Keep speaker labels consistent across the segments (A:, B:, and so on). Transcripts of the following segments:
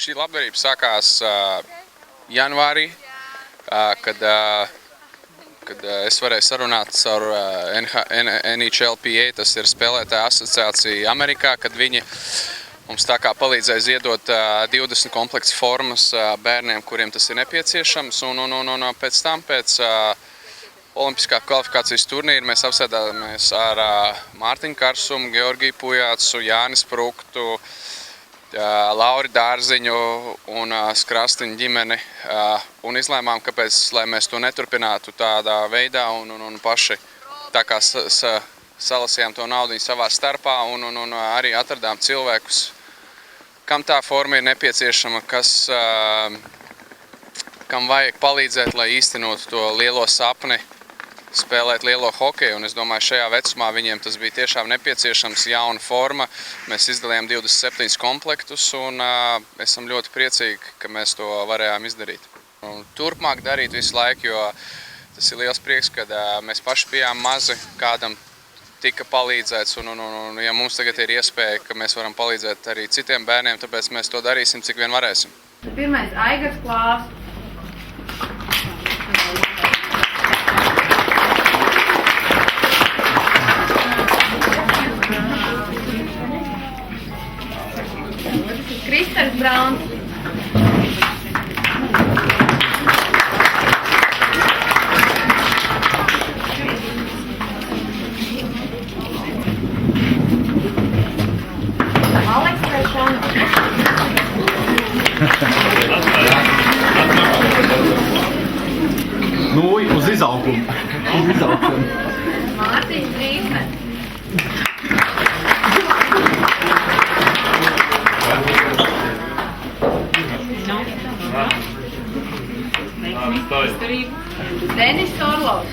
A: šī labdarība sākās janvārī, kad es varēju sarunāt ar NHLPA, tas ir spēlētāja asociācija Amerikā, kad viņi mums tā kā palīdzēja ziedot 20 komplekts formas bērniem, kuriem tas ir nepieciešams, un pēc tam, pēc olimpiskā kvalifikācijas turnīra, mēs apsēdāmies ar Mārtiņu Karsumu, Georgiju Pujācu, Jānis Pruktu, Lauri Dārziņu un Skrastiņu ģimeni, un izlēmām, kāpēc, lai mēs to neturpinātu tādā veidā, un paši tā kā salasījām to naudu savā starpā, un arī atradām cilvēkus, kam tā forma ir nepieciešama, kam vajag palīdzēt, lai īstenotu to lielo sapni, spēlēt lielo hokeju, un es domāju, šajā vecumā viņiem tas bija tiešām nepieciešams, jauna forma. Mēs izdalījām 27 komplektus, un esam ļoti priecīgi, ka mēs to varējām izdarīt. Un turpmāk darīt visu laiku, jo tas ir liels prieks, kad mēs paši bijām mazi, kādam tika palīdzēts, un ja mums tagad ir iespēja, ka mēs varam palīdzēt arī citiem bērniem, tāpēc mēs to darīsim, cik vien varēsim.
B: Pirmais Aigars Klās. Kristers Brauns. Aleks Krešans.
C: Nu, uz izaugumu.
B: Mārtiņš Drīsmets. Denis Orlovs.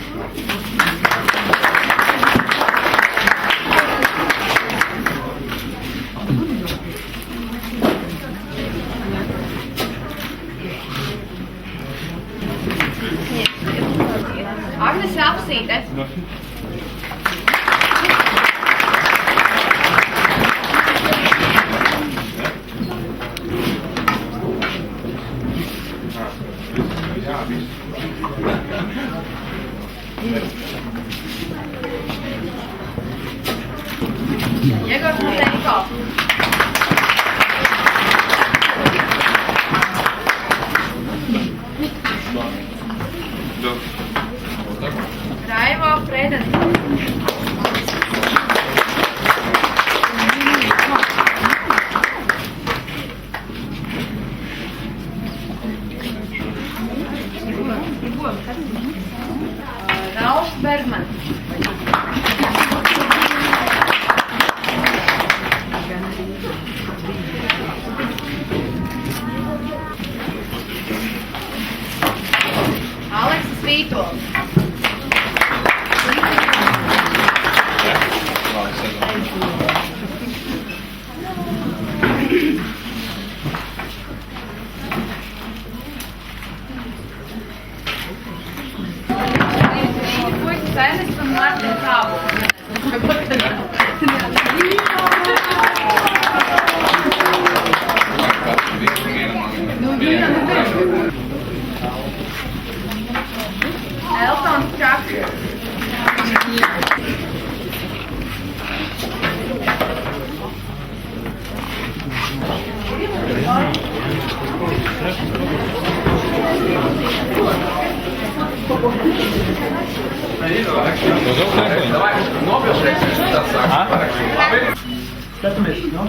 B: Agnes Apsīte. Jegors Mateiko. Raivo Fredensons. Ralfs Bergmans. Aleksis Vītols. Sēnes un Mārtiņa Kābols. Eltons Čakš.
C: Skatāmies, no?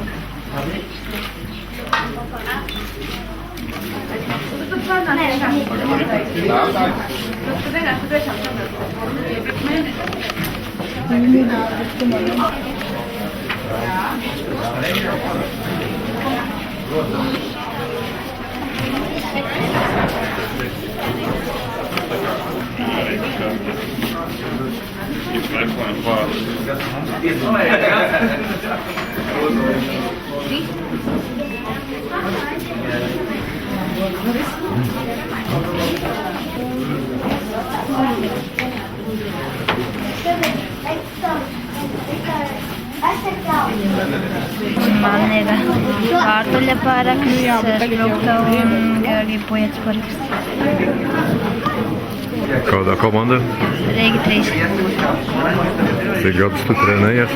D: Man ir Vārtuļa paraksts, Sprukta un Georgija Pujac paraksts.
E: Kādā komandā?
D: Rīga 3.
E: Cik gadus tu trenējies?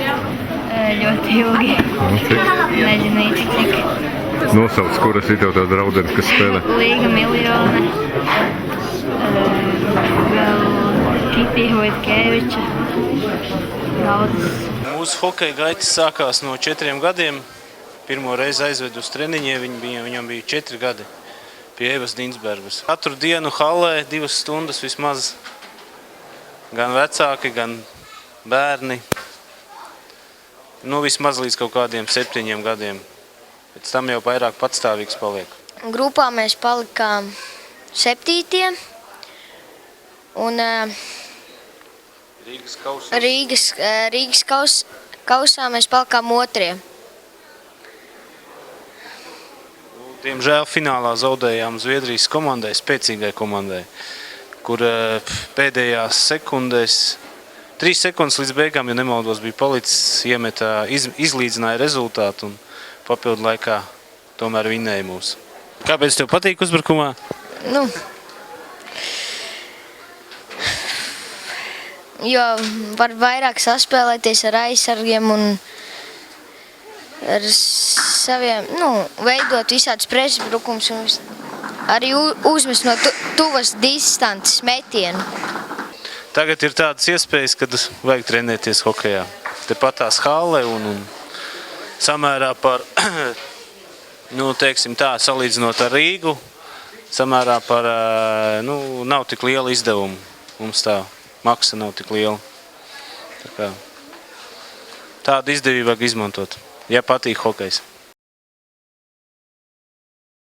D: Ļoti ilgi.
E: Cik?
D: Nezinu īsti cik.
E: Nosauc, kuras ir tev tā draudzenes, kas spēlē?
D: Līga Miljone. Vēl Kitī Vojtkeviča. Daudzas.
F: Mūsu hokeja gaitas sākās no 4 gadiem. Pirmo reizi aizvedu uz treniņiem, viņam bija 4 gadi pie Evas Dinsbergas. Katru dienu hallē 2 stundas vismaz. Gan vecāki, gan bērni. Vismaz līdz kaut kādiem 7 gadiem. Pēc tam jau vairāk patstāvīgs paliek.
G: Grupā mēs palikām 7. Un Rīgas kausā mēs palikām 2.
F: Diemžēl finālā zaudējām Zviedrijas komandai, spēcīgai komandai, kur pēdējās sekundēs, 3 sekundes līdz beigām, ja nemaldos, bija palicis, izlīdzināja rezultātu un papildu laikā tomēr vinnēja mūs. Kāpēc tev patīk uzbrukumā?
G: Jo var vairāk saspēlēties ar aizsargiem un ar saviem, veidot visādus pretuzbrukums un arī uzmest no tuvas distances metienu.
F: Tagad ir tādas iespējas, kad vajag trenēties hokejā. Tepatās hallē un samērā par, teiksim tā, salīdzinot ar Rīgu, samērā par, nav tik liela izdevuma. Mums tā maksa nav tik liela. Tādu izdevību vajag izmantot, ja patīk hokejs.